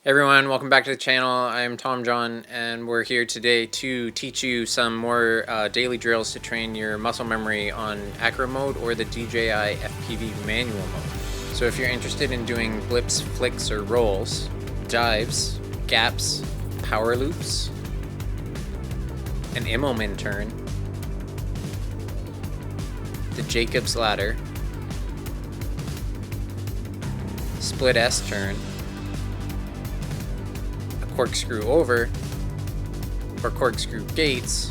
Everyone, welcome back to the channel. I'm TheTomJon, and we're here today to teach you some more daily drills to train your muscle memory on Acro mode or the DJI FPV manual mode. So if you're interested in doing blips, flicks, or rolls, dives, gaps, power loops, an Immelmann turn, the Jacob's ladder, split S turn, Corkscrew Over, or Corkscrew Gates.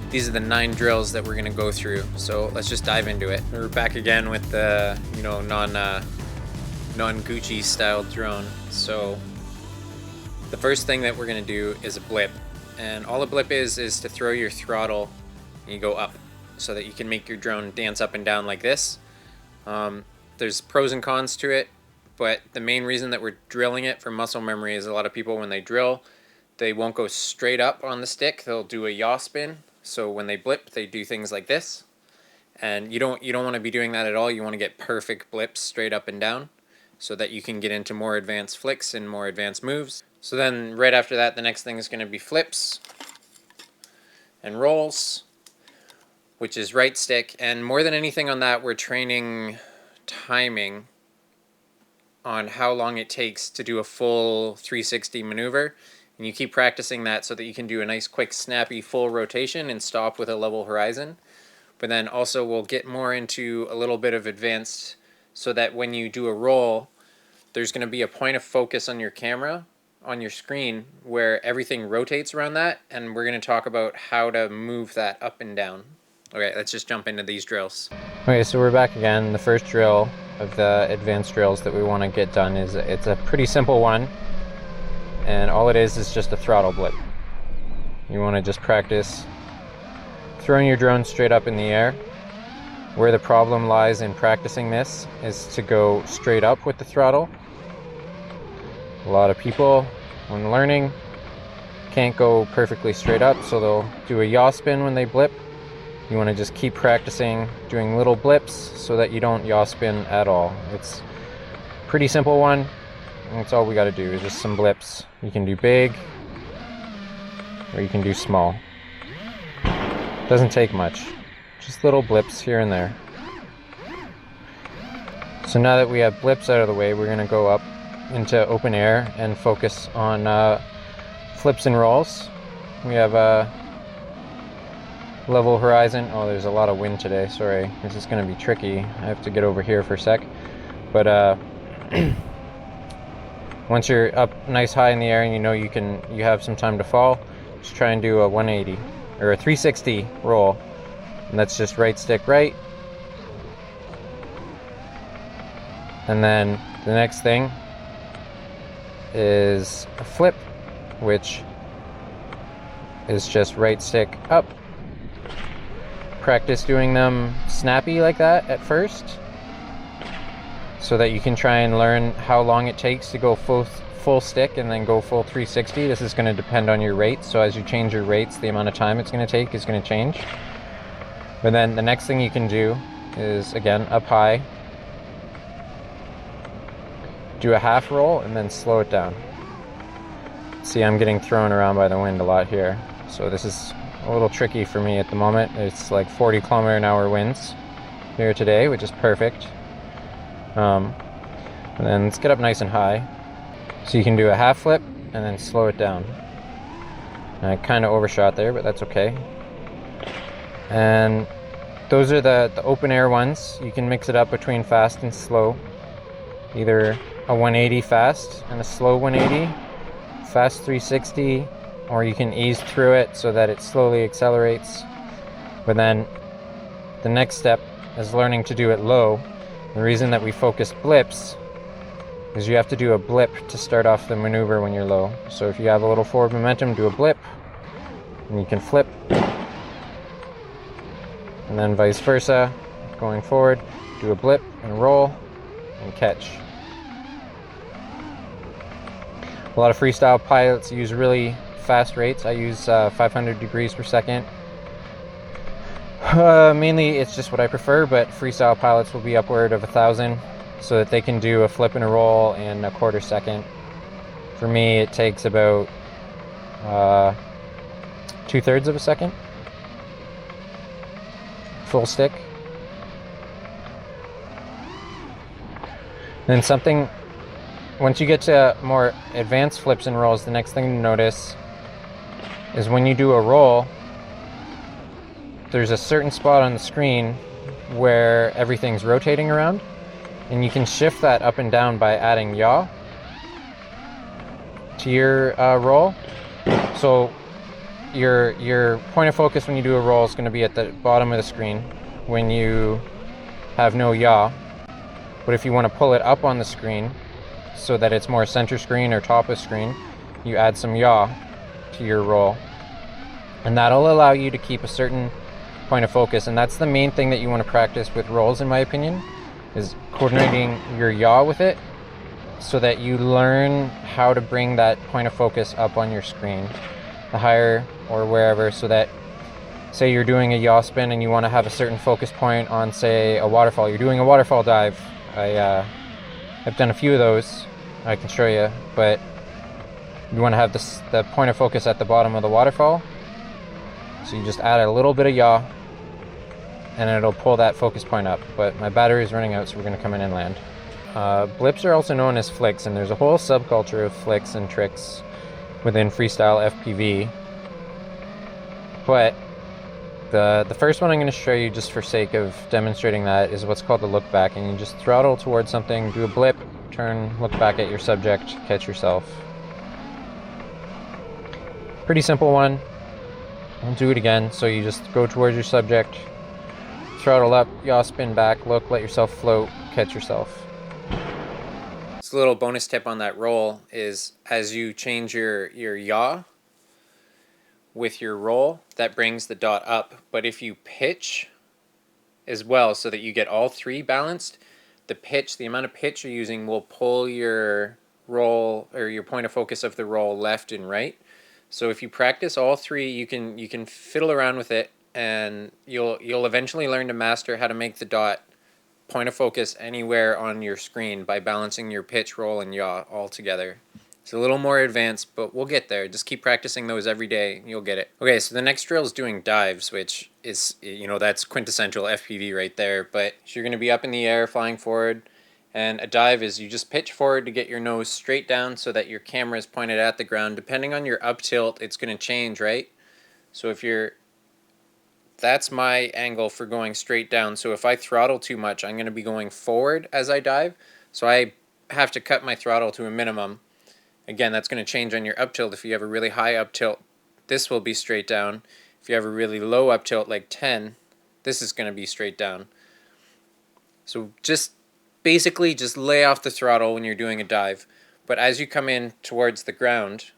These are the 9 drills that we're going to go through, so let's just dive into it. We're back again with the non-Gucci style drone. So the first thing that we're going to do is a blip, and all a blip is to throw your throttle and you go up so that you can make your drone dance up and down like this. There's pros and cons to it. But the main reason that we're drilling it for muscle memory is a lot of people, when they drill, they won't go straight up on the stick. They'll do a yaw spin. So when they blip, they do things like this. And you don't want to be doing that at all. You want to get perfect blips straight up and down so that you can get into more advanced flicks and more advanced moves. So then right after that, the next thing is going to be flips and rolls, which is right stick. And more than anything on that, we're training timing on how long it takes to do a full 360 maneuver, and you keep practicing that so that you can do a nice quick snappy full rotation and stop with a level horizon. But then also we'll get more into a little bit of advanced so that when you do a roll, there's going to be a point of focus on your camera, on your screen, where everything rotates around that, and we're going to talk about how to move that up and down. Okay, let's just jump into these drills. Okay, so we're back again. The first drill of the advanced drills that we want to get done is it's a pretty simple one, and all it is just a throttle blip. You want to just practice throwing your drone straight up in the air. Where the problem lies in practicing this is to go straight up with the throttle. A lot of people, when learning, can't go perfectly straight up, so they'll do a yaw spin when they blip. You want to just keep practicing doing little blips so that you don't yaw spin at all. It's a pretty simple one, and that's all we got to do is just some blips. You can do big or you can do small. Doesn't take much, just little blips here and there. So now that we have blips out of the way, we're going to go up into open air and focus on flips and rolls. We have a level horizon. Oh, there's a lot of wind today, sorry. This is going to be tricky. I have to get over here for a sec. But once you're up nice high in the air and you know you have some time to fall, just try and do a 180 or a 360 roll. And that's just right stick right. And then the next thing is a flip, which is just right stick up. Practice doing them snappy like that at first so that you can try and learn how long it takes to go full stick and then go full 360. This is going to depend on your rates, so as you change your rates, the amount of time it's going to take is going to change. But then the next thing you can do is, again, up high, do a half roll and then slow it down. See, I'm getting thrown around by the wind a lot here, so this is a little tricky for me at the moment. It's like 40km/h winds here today, which is perfect. And then let's get up nice and high. So you can do a half flip and then slow it down. And I kind of overshot there, but that's okay. And those are the open air ones. You can mix it up between fast and slow. Either a 180 fast and a slow 180, fast 360, or you can ease through it so that it slowly accelerates. But then the next step is learning to do it low. The reason that we focus blips is you have to do a blip to start off the maneuver when you're low. So if you have a little forward momentum, do a blip, and you can flip. And then vice versa, going forward, do a blip and roll and catch. A lot of freestyle pilots use really fast rates. I use 500 degrees per second. Mainly it's just what I prefer, but freestyle pilots will be upward of 1,000 so that they can do a flip and a roll in a quarter second. For me, it takes about 2/3 of a second. Full stick. Then once you get to more advanced flips and rolls, the next thing to notice is when you do a roll, there's a certain spot on the screen where everything's rotating around, and you can shift that up and down by adding yaw to your roll. So your point of focus when you do a roll is going to be at the bottom of the screen when you have no yaw. But if you want to pull it up on the screen so that it's more center screen or top of screen, you add some yaw to your roll, and that'll allow you to keep a certain point of focus. And that's the main thing that you want to practice with rolls, in my opinion, is coordinating your yaw with it so that you learn how to bring that point of focus up on your screen, the higher or wherever, so that, say you're doing a yaw spin and you want to have a certain focus point on, say, a waterfall. You're doing a waterfall dive. I've done a few of those, I can show you, but you want to have the point of focus at the bottom of the waterfall. So you just add a little bit of yaw and it'll pull that focus point up. But my battery is running out, so we're going to come in and land. Blips are also known as flicks, and there's a whole subculture of flicks and tricks within freestyle FPV. But the first one I'm going to show you, just for sake of demonstrating that, is what's called the look back. And you just throttle towards something, do a blip, turn, look back at your subject, catch yourself. Pretty simple one. I'll do it again. So you just go towards your subject, throttle up, yaw, spin back, look, let yourself float, catch yourself. So a little bonus tip on that roll is, as you change your yaw with your roll, that brings the dot up. But if you pitch as well, so that you get all three balanced, the amount of pitch you're using will pull your roll, or your point of focus of the roll, left and right. So if you practice all three, you can fiddle around with it, and you'll eventually learn to master how to make the dot point of focus anywhere on your screen by balancing your pitch, roll, and yaw all together. It's a little more advanced, but we'll get there. Just keep practicing those every day, and you'll get it. Okay, so the next drill is doing dives, which is, that's quintessential FPV right there. But you're going to be up in the air, flying forward, and a dive is you just pitch forward to get your nose straight down so that your camera is pointed at the ground. Depending on your up tilt, it's going to change, right? So that's my angle for going straight down. So if I throttle too much, I'm going to be going forward as I dive. So I have to cut my throttle to a minimum. Again, that's going to change on your up tilt. If you have a really high up tilt, this will be straight down. If you have a really low up tilt, like 10, this is going to be straight down. So basically just lay off the throttle when you're doing a dive. But as you come in towards the ground,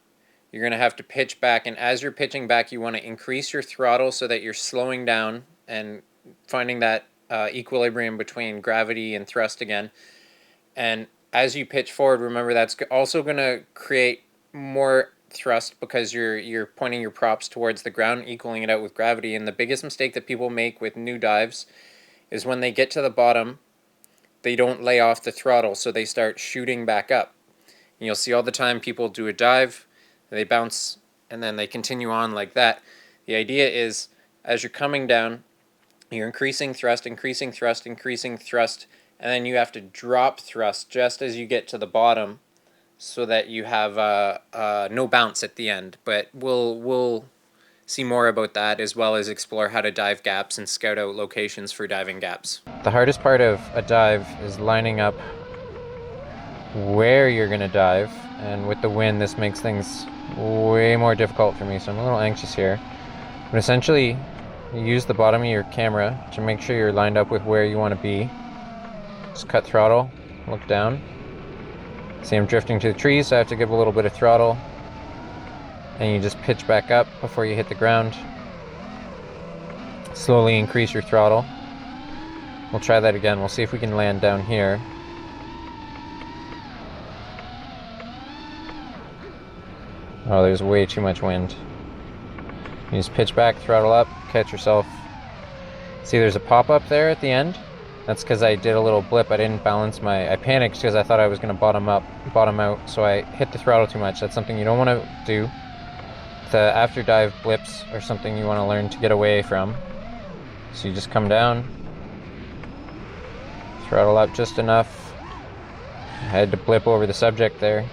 you're going to have to pitch back. And as you're pitching back, you want to increase your throttle so that you're slowing down and finding that equilibrium between gravity and thrust again. And as you pitch forward, remember that's also going to create more thrust because you're pointing your props towards the ground, equaling it out with gravity. And the biggest mistake that people make with new dives is when they get to the bottom, they don't lay off the throttle, so they start shooting back up. And you'll see all the time people do a dive, they bounce, and then they continue on like that. The idea is, as you're coming down, you're increasing thrust, increasing thrust, increasing thrust, and then you have to drop thrust just as you get to the bottom so that you have no bounce at the end. But we'll see more about that, as well as explore how to dive gaps and scout out locations for diving gaps. The hardest part of a dive is lining up where you're going to dive, and with the wind this makes things way more difficult for me, so I'm a little anxious here. But essentially, you use the bottom of your camera to make sure you're lined up with where you want to be. Just cut throttle, look down. See, I'm drifting to the trees, so I have to give a little bit of throttle. And you just pitch back up before you hit the ground. Slowly increase your throttle. We'll try that again. We'll see if we can land down here. Oh, there's way too much wind. You just pitch back, throttle up, catch yourself. See, there's a pop-up there at the end. That's because I did a little blip. I didn't balance I panicked because I thought I was going to bottom out, so I hit the throttle too much. That's something you don't want to do. The after dive blips are something you want to learn to get away from. So you just come down, throttle up just enough. I had to blip over the subject there.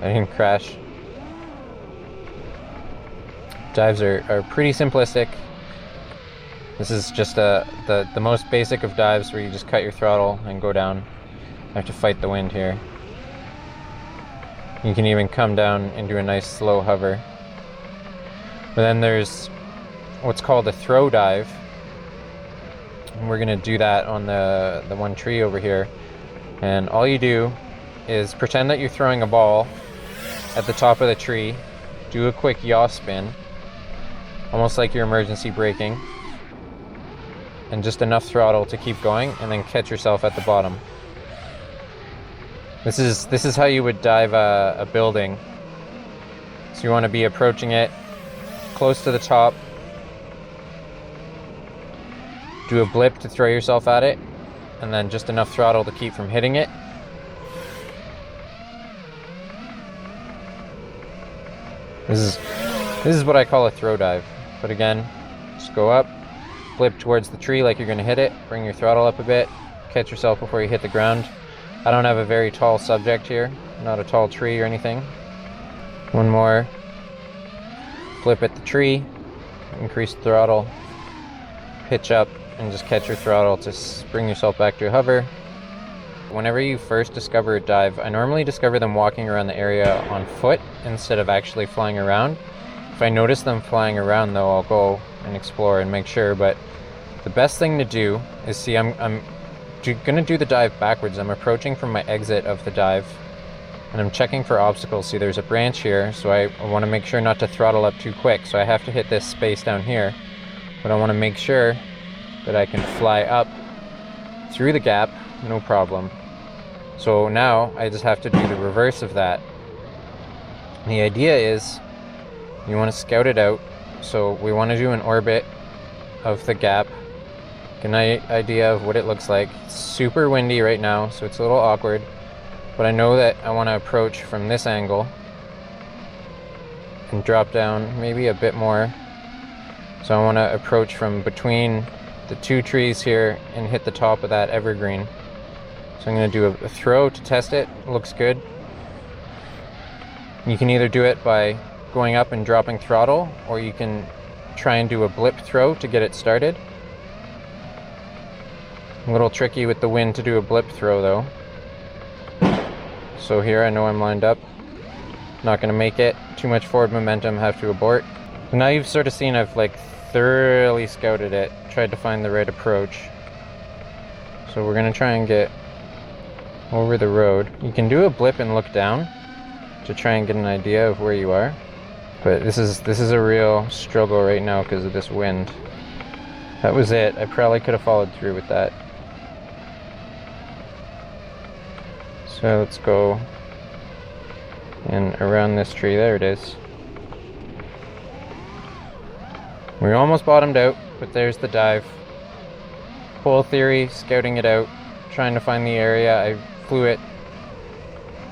I didn't crash. Dives are pretty simplistic. This is just the most basic of dives, where you just cut your throttle and go down. I have to fight the wind here. You can even come down and do a nice slow hover. But then there's what's called a throw dive. And we're gonna do that on the one tree over here. And all you do is pretend that you're throwing a ball at the top of the tree. Do a quick yaw spin, almost like you're emergency braking, and just enough throttle to keep going, and then catch yourself at the bottom. This is how you would dive a building. So you want to be approaching it close to the top. Do a blip to throw yourself at it, and then just enough throttle to keep from hitting it. This is what I call a throw dive. But again, just go up, blip towards the tree like you're going to hit it, bring your throttle up a bit, catch yourself before you hit the ground. I don't have a very tall subject here, not a tall tree or anything. One more, flip at the tree, increase throttle, pitch up, and just catch your throttle to bring yourself back to a hover. Whenever you first discover a dive, I normally discover them walking around the area on foot instead of actually flying around. If I notice them flying around though, I'll go and explore and make sure. But the best thing to do is, see, I'm gonna do the dive backwards. I'm approaching from my exit of the dive, and I'm checking for obstacles. See, there's a branch here, so I want to make sure not to throttle up too quick. So I have to hit this space down here, but I want to make sure that I can fly up through the gap, no problem. So now I just have to do the reverse of that. The idea is, you want to scout it out. So we want to do an orbit of the gap. Get an idea of what it looks like. It's super windy right now, so it's a little awkward. But I know that I want to approach from this angle and drop down maybe a bit more. So I want to approach from between the two trees here and hit the top of that evergreen. So I'm going to do a throw to test it. It looks good. You can either do it by going up and dropping throttle, or you can try and do a blip throw to get it started. A little tricky with the wind to do a blip throw though. So here I know I'm lined up. Not going to make it. Too much forward momentum, have to abort. So now you've sort of seen I've like thoroughly scouted it, tried to find the right approach. So we're going to try and get over the road. You can do a blip and look down to try and get an idea of where you are. But this is a real struggle right now because of this wind. That was it. I probably could have followed through with that. So let's go and around this tree. There it is. We almost bottomed out, but there's the dive. Whole theory, scouting it out, trying to find the area. I flew it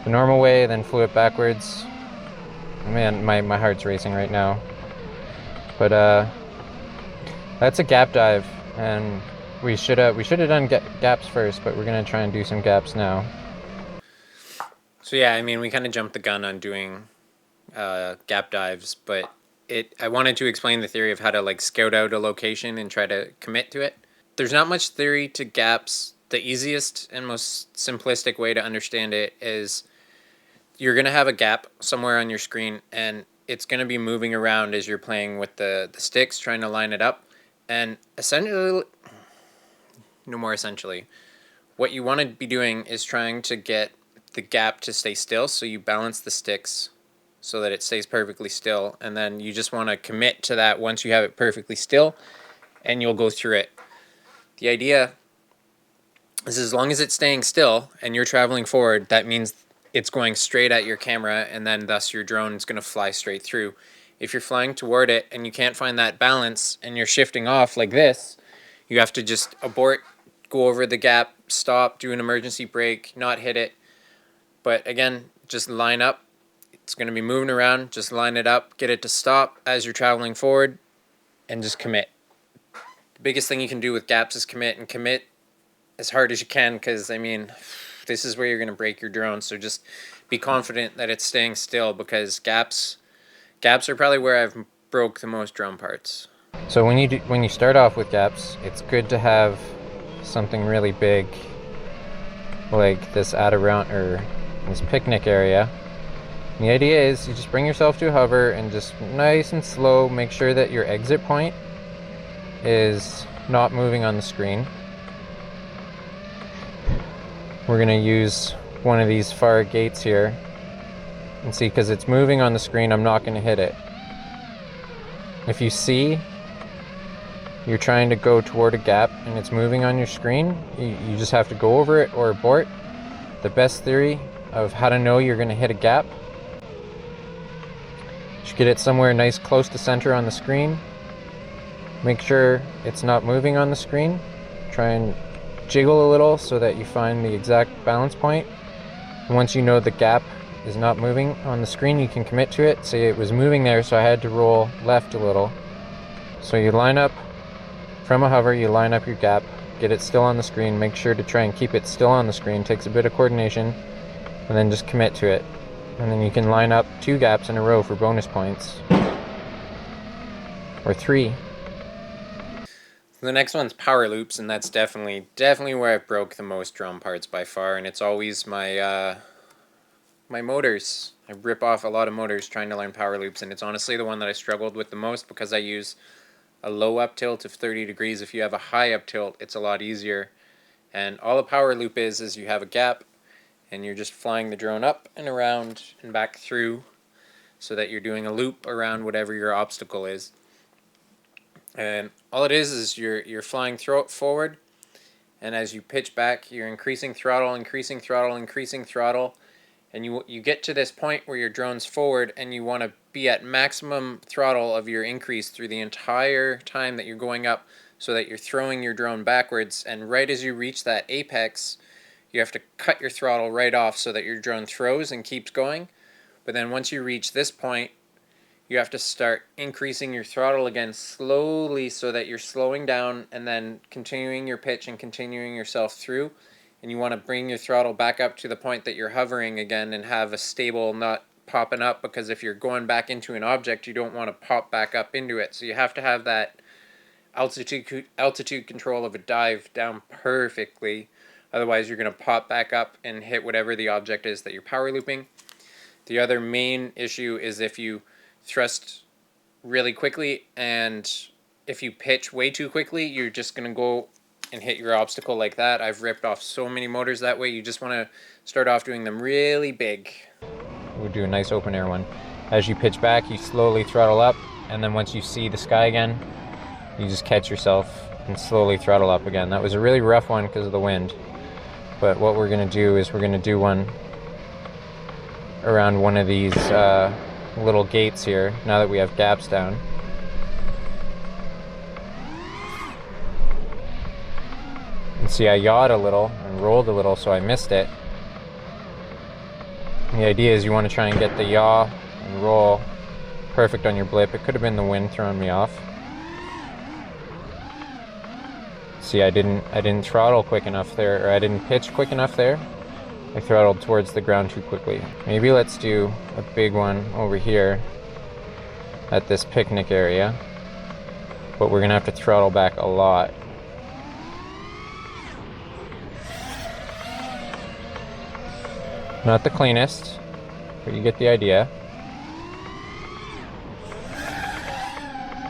the normal way, then flew it backwards. Man, my heart's racing right now. But that's a gap dive, and we should have done gaps first, but we're gonna try and do some gaps now. So yeah, I mean, we kind of jumped the gun on doing gap dives, but I wanted to explain the theory of how to like scout out a location and try to commit to it. There's not much theory to gaps. The easiest and most simplistic way to understand it is you're going to have a gap somewhere on your screen, and it's going to be moving around as you're playing with the sticks, trying to line it up. And essentially, no more essentially, what you want to be doing is trying to get the gap to stay still, so you balance the sticks so that it stays perfectly still, and then you just want to commit to that once you have it perfectly still, and you'll go through it. The idea is, as long as it's staying still and you're traveling forward, that means it's going straight at your camera, and then thus your drone is going to fly straight through. If you're flying toward it and you can't find that balance and you're shifting off like this, You have to just abort, go over the gap, stop, do an emergency brake, not hit it. But again, just line up. It's going to be moving around. Just line it up, get it to stop as you're traveling forward, and just commit. The biggest thing you can do with gaps is commit, and commit as hard as you can, because I mean, this is where you're going to break your drone. So just be confident that it's staying still, because gaps are probably where I've broke the most drone parts. So when you start off with gaps, it's good to have something really big like this this picnic area. And the idea is you just bring yourself to a hover and just nice and slow make sure that your exit point is not moving on the screen. We're going to use one of these far gates here, and see, because it's moving on the screen, I'm not going to hit it. If you see you're trying to go toward a gap and it's moving on your screen, you just have to go over it or abort. The best theory of how to know you're going to hit a gap, you should get it somewhere nice close to center on the screen. Make sure it's not moving on the screen. Try and jiggle a little so that you find the exact balance point. And once you know the gap is not moving on the screen, you can commit to it. Say it was moving there, so I had to roll left a little. So you line up from a hover, you line up your gap, get it still on the screen, make sure to try and keep it still on the screen, takes a bit of coordination, and then just commit to it. And then you can line up 2 gaps in a row for bonus points. Or 3. The next one's power loops, and that's definitely where I broke the most drone parts by far, and it's always my my motors. I rip off a lot of motors trying to learn power loops, and it's honestly the one that I struggled with the most, because I use a low up tilt of 30 degrees. If you have a high up tilt, it's a lot easier. And all a power loop is you have a gap, and you're just flying the drone up and around and back through, so that you're doing a loop around whatever your obstacle is. And all it is you're flying forward, and as you pitch back, you're increasing throttle, and you get to this point where your drone's forward, and you want to be at maximum throttle of your increase through the entire time that you're going up, so that you're throwing your drone backwards. And right as you reach that apex, you have to cut your throttle right off so that your drone throws and keeps going. But then once you reach this point, you have to start increasing your throttle again slowly, so that you're slowing down and then continuing your pitch and continuing yourself through. And you want to bring your throttle back up to the point that you're hovering again, and have a stable, not popping up, because if you're going back into an object, you don't want to pop back up into it. So you have to have that altitude control of a dive down perfectly. Otherwise, you're going to pop back up and hit whatever the object is that you're power looping. The other main issue is if you thrust really quickly, and if you pitch way too quickly, you're just going to go and hit your obstacle like that. I've ripped off so many motors that way. You just want to start off doing them really big. We'll do a nice open air one. As you pitch back, you slowly throttle up, and then once you see the sky again, you just catch yourself and slowly throttle up again. That was a really rough one because of the wind, but what we're going to do is we're going to do one around one of these little gates here, now that we have gaps down. And see, I yawed a little and rolled a little, so I missed it. And the idea is you want to try and get the yaw and roll perfect on your blip. It could have been the wind throwing me off. See, I didn't throttle quick enough there, or I didn't pitch quick enough there. I throttled towards the ground too quickly. Maybe let's do a big one over here at this picnic area, but we're gonna have to throttle back a lot. Not the cleanest, but you get the idea.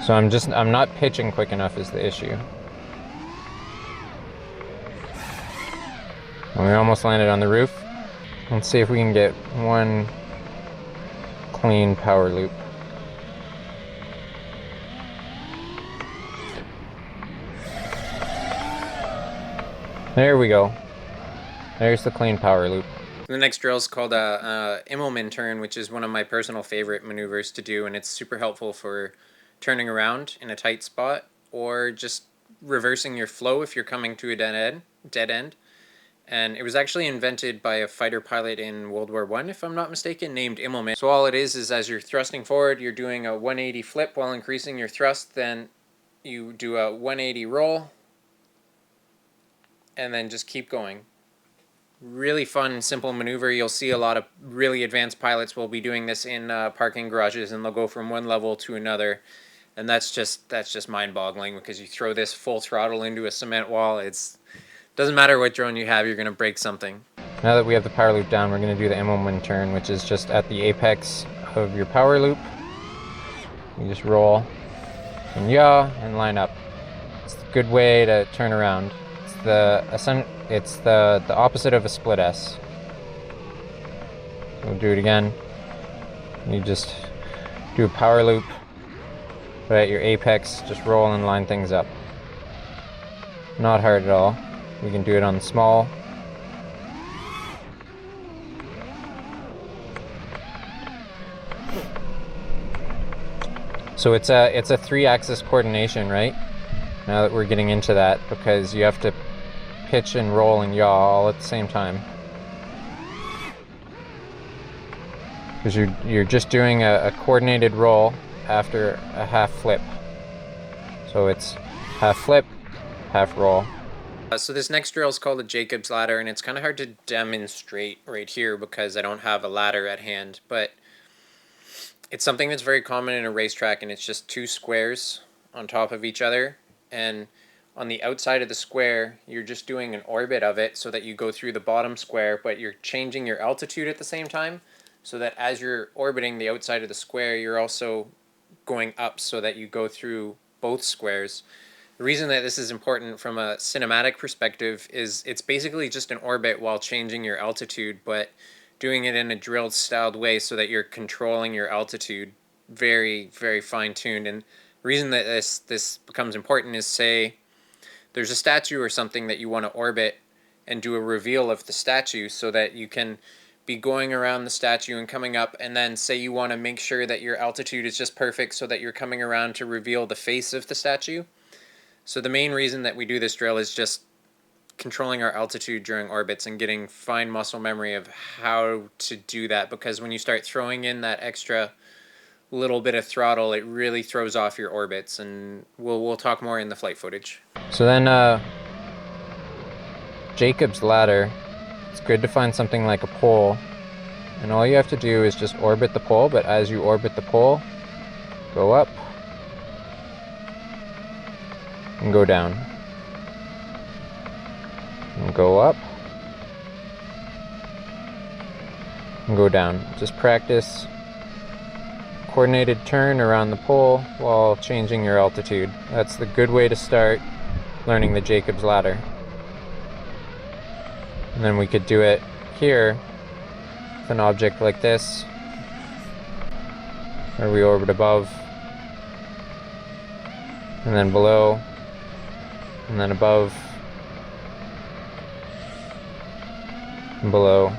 So I'm not pitching quick enough is the issue. And we almost landed on the roof. Let's see if we can get one clean power loop. There we go. There's the clean power loop. The next drill is called a Immelmann Turn, which is one of my personal favorite maneuvers to do, and it's super helpful for turning around in a tight spot, or just reversing your flow if you're coming to a dead end. And it was actually invented by a fighter pilot in World War I, if I'm not mistaken, named Immelmann. So all it is as you're thrusting forward, you're doing a 180 flip while increasing your thrust, then you do a 180 roll, and then just keep going. Really fun, simple maneuver. You'll see a lot of really advanced pilots will be doing this in parking garages, and they'll go from one level to another. And that's just mind-boggling, because you throw this full throttle into a cement wall. Doesn't matter what drone you have, you're going to break something. Now that we have the power loop down, we're going to do the Immelmann Turn, which is just at the apex of your power loop. You just roll and yaw and line up. It's a good way to turn around. It's the opposite of a split S. We'll do it again. You just do a power loop, but at your apex, just roll and line things up. Not hard at all. You can do it on small. So it's a 3-axis coordination, right? Now that we're getting into that, because you have to pitch and roll and yaw all at the same time. Because you're just doing a coordinated roll after a half flip. So it's half flip, half roll. So this next drill is called a Jacob's ladder, and it's kind of hard to demonstrate right here because I don't have a ladder at hand, but it's something that's very common in a racetrack, and it's just 2 squares on top of each other, and on the outside of the square you're just doing an orbit of it so that you go through the bottom square, but you're changing your altitude at the same time, so that as you're orbiting the outside of the square you're also going up so that you go through both squares. The reason that this is important from a cinematic perspective is it's basically just an orbit while changing your altitude, but doing it in a drilled styled way so that you're controlling your altitude very, very fine-tuned. And the reason that this becomes important is, say there's a statue or something that you want to orbit, and do a reveal of the statue so that you can be going around the statue and coming up, and then say you want to make sure that your altitude is just perfect so that you're coming around to reveal the face of the statue. So the main reason that we do this drill is just controlling our altitude during orbits and getting fine muscle memory of how to do that, because when you start throwing in that extra little bit of throttle, it really throws off your orbits, and we'll talk more in the flight footage. So then Jacob's ladder, it's good to find something like a pole, and all you have to do is just orbit the pole, but as you orbit the pole, go up and go down, and go up, and go down. Just practice coordinated turn around the pole while changing your altitude. That's the good way to start learning the Jacob's ladder. And then we could do it here with an object like this, where we orbit above, and then below, and then above, and below.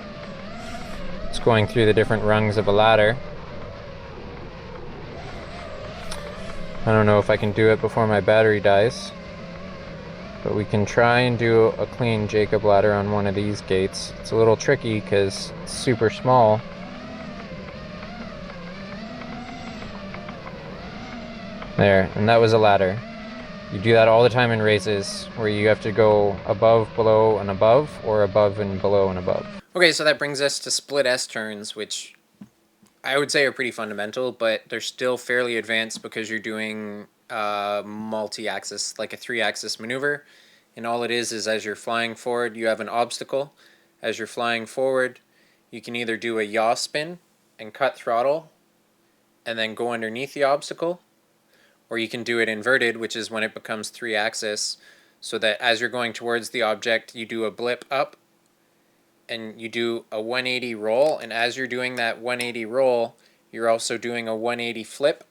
It's going through the different rungs of a ladder. I don't know if I can do it before my battery dies, but we can try and do a clean Jacob ladder on one of these gates. It's a little tricky because it's super small. There, and that was a ladder. You do that all the time in races, where you have to go above, below, and above, or above and below and above. Okay, so that brings us to split S turns, which I would say are pretty fundamental, but they're still fairly advanced because you're doing multi-axis, like a 3-axis maneuver. And all it is as you're flying forward, you have an obstacle. As you're flying forward, you can either do a yaw spin and cut throttle and then go underneath the obstacle, or you can do it inverted, which is when it becomes 3-axis, so that as you're going towards the object, you do a blip up and you do a 180 roll, and as you're doing that 180 roll, you're also doing a 180 flip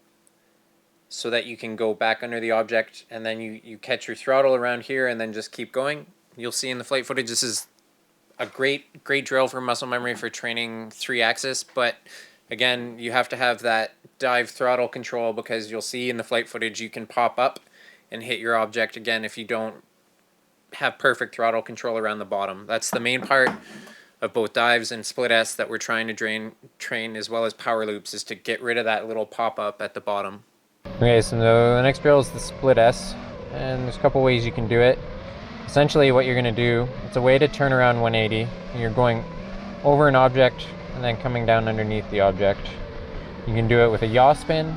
so that you can go back under the object, and then you catch your throttle around here and then just keep going. You'll see in the flight footage this is a great drill for muscle memory for training 3-axis, but again, you have to have that dive throttle control, because you'll see in the flight footage you can pop up and hit your object again if you don't have perfect throttle control around the bottom. That's the main part of both dives and split S that we're trying to train, as well as power loops, is to get rid of that little pop-up at the bottom. Okay, so the next drill is the split S, and there's a couple ways you can do it. Essentially what you're going to do, it's a way to turn around 180. You're going over an object and then coming down underneath the object. You can do it with a yaw spin,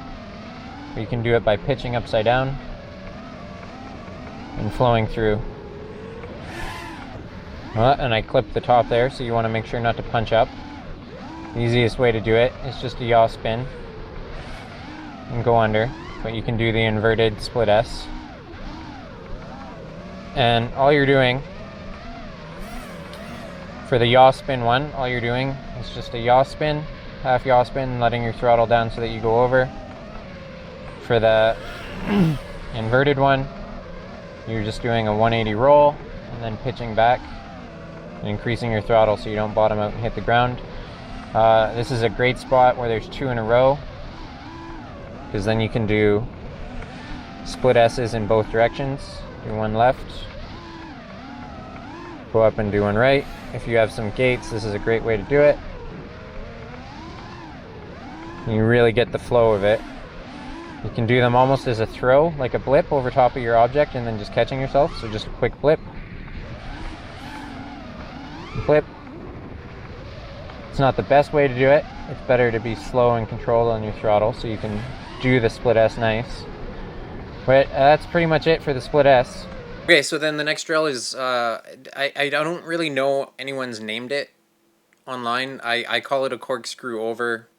or you can do it by pitching upside down and flowing through. And I clipped the top there, so you want to make sure not to punch up. The easiest way to do it is just a yaw spin and go under, but you can do the inverted split S. And all you're doing for the yaw spin one, all you're doing is just a yaw spin, half yaw spin, letting your throttle down so that you go over. For the inverted one, you're just doing a 180 roll and then pitching back and increasing your throttle so you don't bottom out and hit the ground. This is a great spot where there's 2 in a row, because then you can do split S's in both directions. Do one left, go up and do one right. If you have some gates, this is a great way to do it. You really get the flow of it. You can do them almost as a throw, like a blip over top of your object and then just catching yourself. So just a quick blip. Blip. It's not the best way to do it. It's better to be slow and controlled on your throttle so you can do the split S nice. But that's pretty much it for the split S. Okay, so then the next drill is, I don't really know anyone's named it online. I call it a corkscrew over,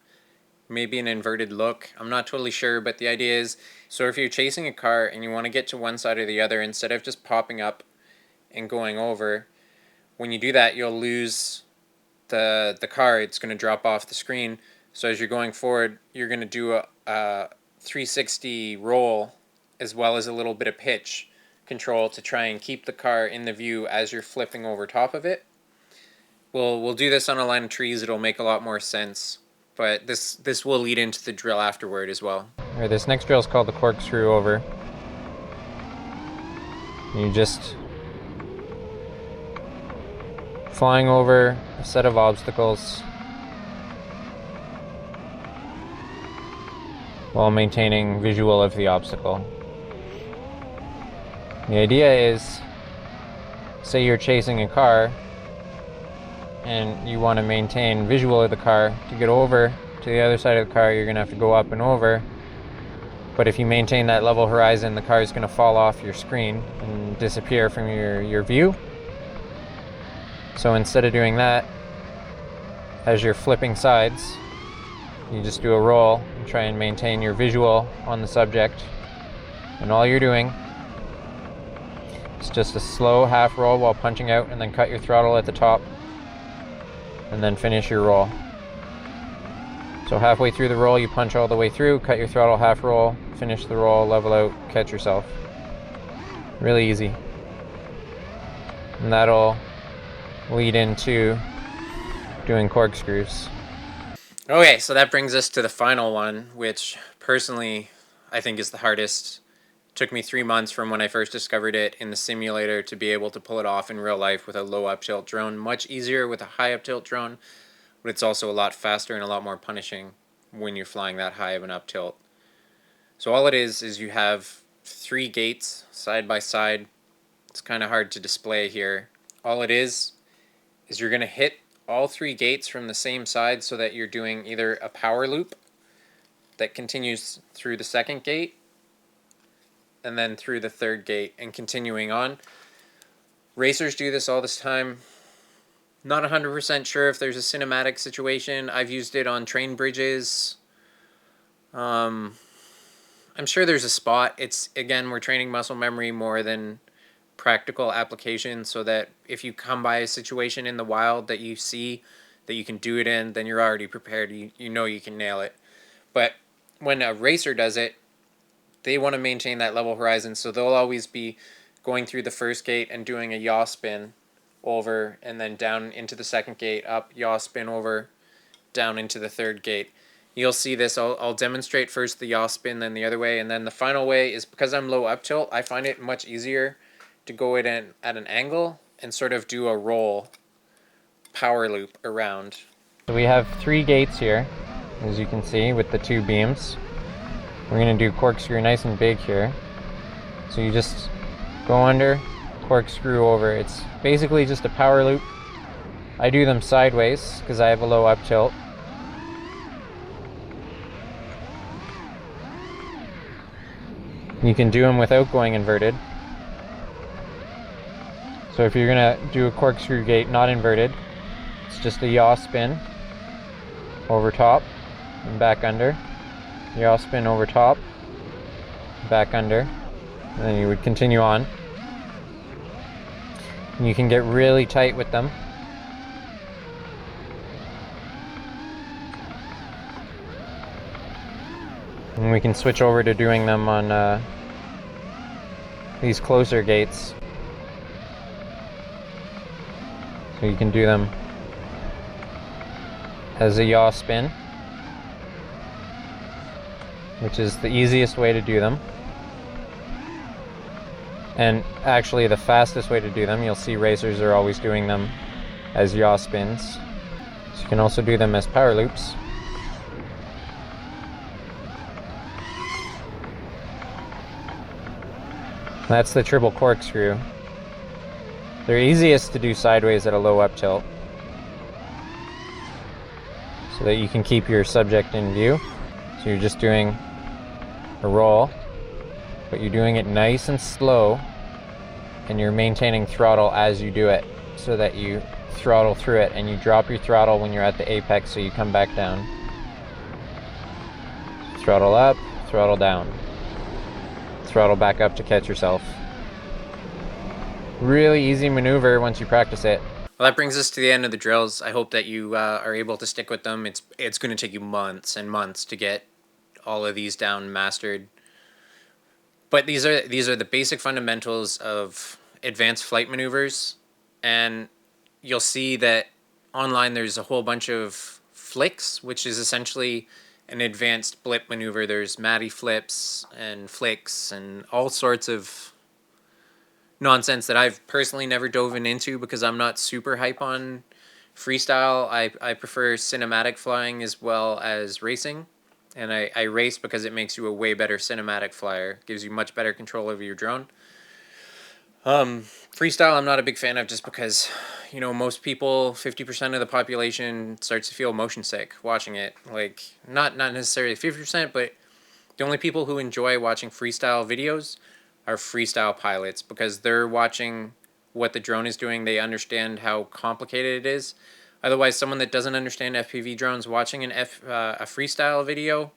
maybe an inverted look. I'm not totally sure, but the idea is, so if you're chasing a car and you want to get to one side or the other, instead of just popping up and going over, when you do that, you'll lose the car. It's going to drop off the screen. So as you're going forward, you're going to do a 360 roll as well as a little bit of pitch control to try and keep the car in the view as you're flipping over top of it. We'll do this on a line of trees. It'll make a lot more sense, but this will lead into the drill afterward as well. All right, this next drill is called the corkscrew over. You just flying over a set of obstacles while maintaining visual of the obstacle. The idea is, say you're chasing a car and you want to maintain visual of the car. To get over to the other side of the car, you're going to have to go up and over. But if you maintain that level horizon, the car is going to fall off your screen and disappear from your view. So instead of doing that, as you're flipping sides, you just do a roll and try and maintain your visual on the subject. And all you're doing is just a slow half roll while punching out, and then cut your throttle at the top and then finish your roll. So halfway through the roll, you punch all the way through, cut your throttle, half roll, finish the roll, level out, catch yourself. Really easy. And that'll lead into doing corkscrews. Okay, so that brings us to the final one, which personally I think is the hardest. It took me 3 months from when I first discovered it in the simulator to be able to pull it off in real life with a low up tilt drone. Much easier with a high up tilt drone, but it's also a lot faster and a lot more punishing when you're flying that high of an up tilt. So all it is you have 3 gates side by side. It's kind of hard to display here. All it is you're going to hit all 3 gates from the same side so that you're doing either a power loop that continues through the second gate and then through the third gate and continuing on. Racers do this all this time. Not 100% sure if there's a cinematic situation. I've used it on train bridges. I'm sure there's a spot. It's, again, we're training muscle memory more than practical application, so that if you come by a situation in the wild that you see that you can do it in, then you're already prepared. You know you can nail it. But when a racer does it, they want to maintain that level horizon, so they'll always be going through the first gate and doing a yaw spin over, and then down into the second gate, up, yaw spin over, down into the third gate. you'll see this. I'll demonstrate first the yaw spin, then the other way, and then the final way is, because I'm low up tilt, I find it much easier to go at an angle and sort of do a roll power loop around. So we have 3 gates here, as you can see, with the 2 beams. We're going to do corkscrew nice and big here. So you just go under, corkscrew over. It's basically just a power loop. I do them sideways because I have a low up tilt. You can do them without going inverted. So if you're going to do a corkscrew gate not inverted, it's just a yaw spin over top and back under. Yaw spin over top, back under, and then you would continue on. And you can get really tight with them. And we can switch over to doing them on these closer gates. So you can do them as a yaw spin, which is the easiest way to do them, and actually the fastest way to do them. You'll see racers are always doing them as yaw spins. So you can also do them as power loops. That's the triple corkscrew. They're easiest to do sideways at a low up tilt, so that you can keep your subject in view. So you're just doing a roll, but you're doing it nice and slow, and you're maintaining throttle as you do it, so that you throttle through it, and you drop your throttle when you're at the apex, so you come back down. Throttle up, throttle down. Throttle back up to catch yourself. Really easy maneuver once you practice it. Well, that brings us to the end of the drills. I hope that you are able to stick with them. It's going to take you months and months to get all of these down mastered. But these are the basic fundamentals of advanced flight maneuvers, and you'll see that online there's a whole bunch of flicks, which is essentially an advanced blip maneuver. There's Matty flips and flicks and all sorts of nonsense that I've personally never dove into because I'm not super hype on freestyle. I prefer cinematic flying as well as racing, and I race because it makes you a way better cinematic flyer. Gives you much better control over your drone. Freestyle I'm not a big fan of, just because, you know, most people, 50% of the population starts to feel motion sick watching it. Like, not necessarily 50%, but the only people who enjoy watching freestyle videos are freestyle pilots, because they're watching what the drone is doing. They understand how complicated it is. Otherwise, someone that doesn't understand FPV drones watching a freestyle video,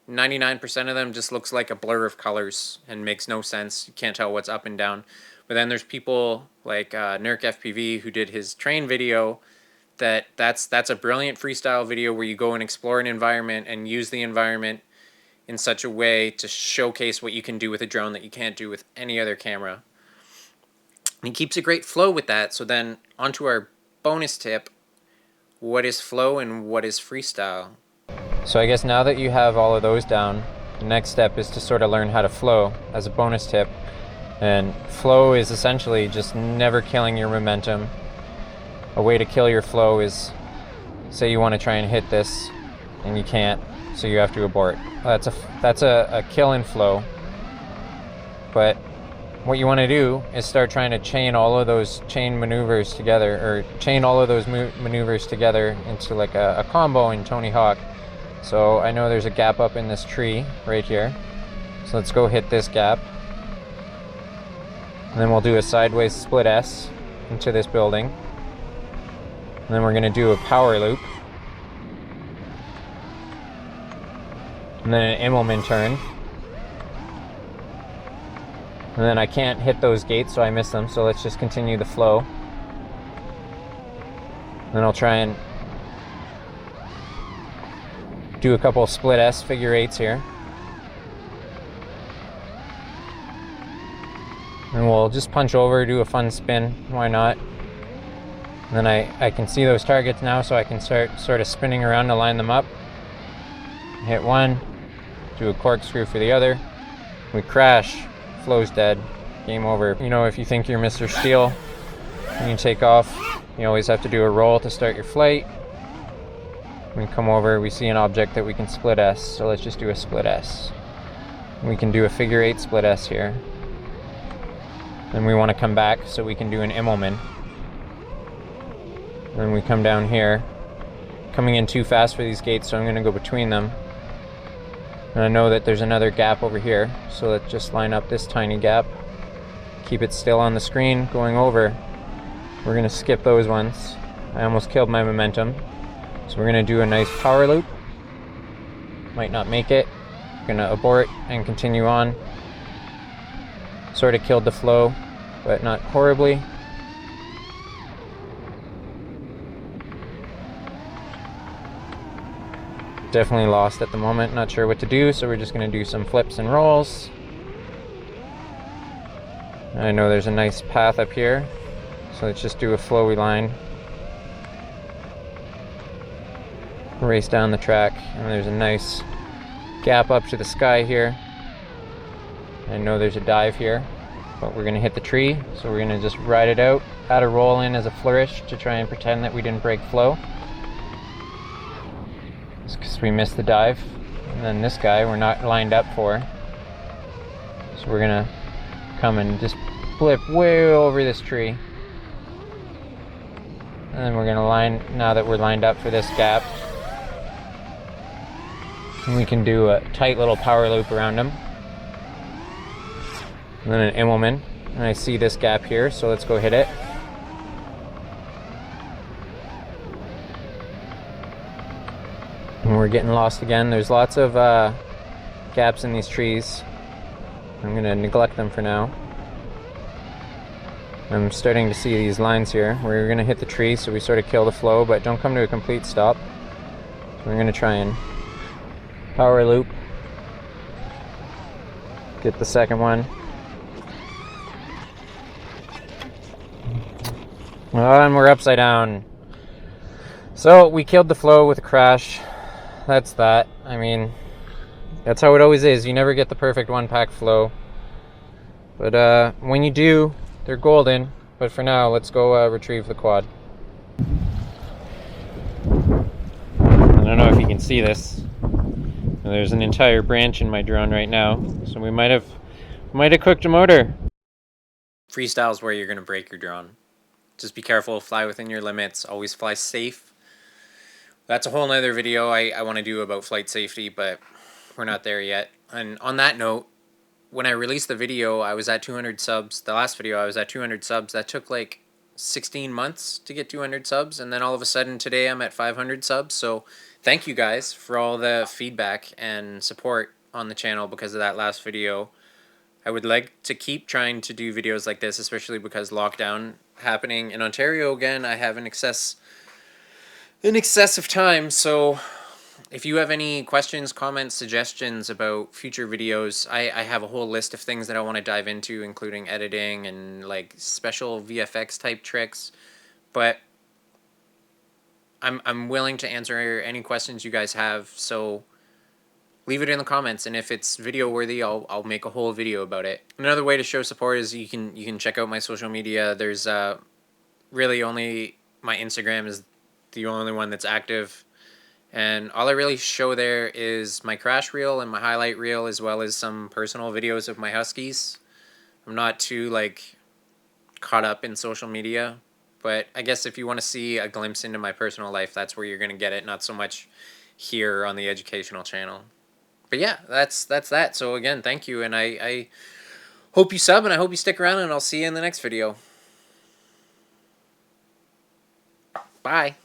99% of them just looks like a blur of colors and makes no sense. You can't tell what's up and down. But then there's people like Nurk FPV, who did his train video. That's a brilliant freestyle video where you go and explore an environment and use the environment in such a way to showcase what you can do with a drone that you can't do with any other camera. And he keeps a great flow with that. So then onto our bonus tip: what is flow and what is freestyle? So I guess now that you have all of those down, the next step is to sort of learn how to flow as a bonus tip. And flow is essentially just never killing your momentum. A way to kill your flow is, say you want to try and hit this and you can't, so you have to abort. That's a kill in flow. But what you want to do is start trying to chain all of those maneuvers together, or chain all of those maneuvers together into like a combo in Tony Hawk. So I know there's a gap up in this tree right here. So let's go hit this gap. And then we'll do a sideways split S into this building. And then we're going to do a power loop. And then an Immelmann Turn. And then I can't hit those gates, so I miss them. So let's just continue the flow. Then I'll try and do a couple of split S figure eights here. And we'll just punch over, do a fun spin, why not? And then I can see those targets now, so I can start sort of spinning around to line them up. hit one, do a corkscrew for the other, we crash, flow's dead, game over. You know, if you think you're Mr. Steel and you take off, you always have to do a roll to start your flight. We come over, we see an object that we can split S, so let's just do a split S. We can do a figure 8 split S here. Then we want to come back so we can do an Immelmann. Then we come down here. Coming in too fast for these gates, so I'm going to go between them. And I know that there's another gap over here, so let's just line up this tiny gap. Keep it still on the screen, going over. We're going to skip those ones. I almost killed my momentum. So we're going to do a nice power loop. Might not make it. Going to abort and continue on. Sort of killed the flow, but not horribly. Definitely lost at the moment, not sure what to do, so we're just going to do some flips and rolls. I know there's a nice path up here, so let's just do a flowy line. Race down the track, and there's a nice gap up to the sky here. I know there's a dive here, but we're going to hit the tree, so we're going to just ride it out, add a roll in as a flourish to try and pretend that we didn't break flow. Just because we missed the dive. And then this guy we're not lined up for, so we're going to come and just blip way over this tree. And then we're going to line, now that we're lined up for this gap, and we can do a tight little power loop around him. And then an Immelmann. And I see this gap here, so let's go hit it. And we're getting lost again. There's lots of gaps in these trees. I'm going to neglect them for now. I'm starting to see these lines here. We're going to hit the tree, so we sort of kill the flow, but don't come to a complete stop. So we're going to try and power loop. Get the second one. Oh, and we're upside down. So we killed the flow with a crash. That's that. I mean, that's how it always is. You never get the perfect one-pack flow. But when you do, they're golden. But for now, let's go retrieve the quad. I don't know if you can see this. There's an entire branch in my drone right now, so we might have cooked a motor. Freestyle is where you're going to break your drone. Just be careful, fly within your limits, always fly safe. That's a whole nother video I want to do about flight safety, but we're not there yet. And on that note, when I released the video, I was at 200 subs. The last video, I was at 200 subs. That took like 16 months to get 200 subs, and then all of a sudden today I'm at 500 subs. So thank you guys for all the feedback and support on the channel because of that last video. I would like to keep trying to do videos like this, especially because lockdown happening in Ontario again. I have an excess of time, so if you have any questions, comments, suggestions about future videos, I have a whole list of things that I want to dive into, including editing and like special VFX type tricks. But I'm willing to answer any questions you guys have, so leave it in the comments, and if it's video worthy, I'll make a whole video about it. Another way to show support is you can check out my social media. There's really only my Instagram is the only one that's active, and all I really show there is my crash reel and my highlight reel, as well as some personal videos of my huskies. I'm not too like caught up in social media, but I guess if you want to see a glimpse into my personal life, that's where you're gonna get it, not so much here on the educational channel. But yeah, that's that. So again, thank you, and I hope you sub, and I hope you stick around, and I'll see you in the next video. Bye.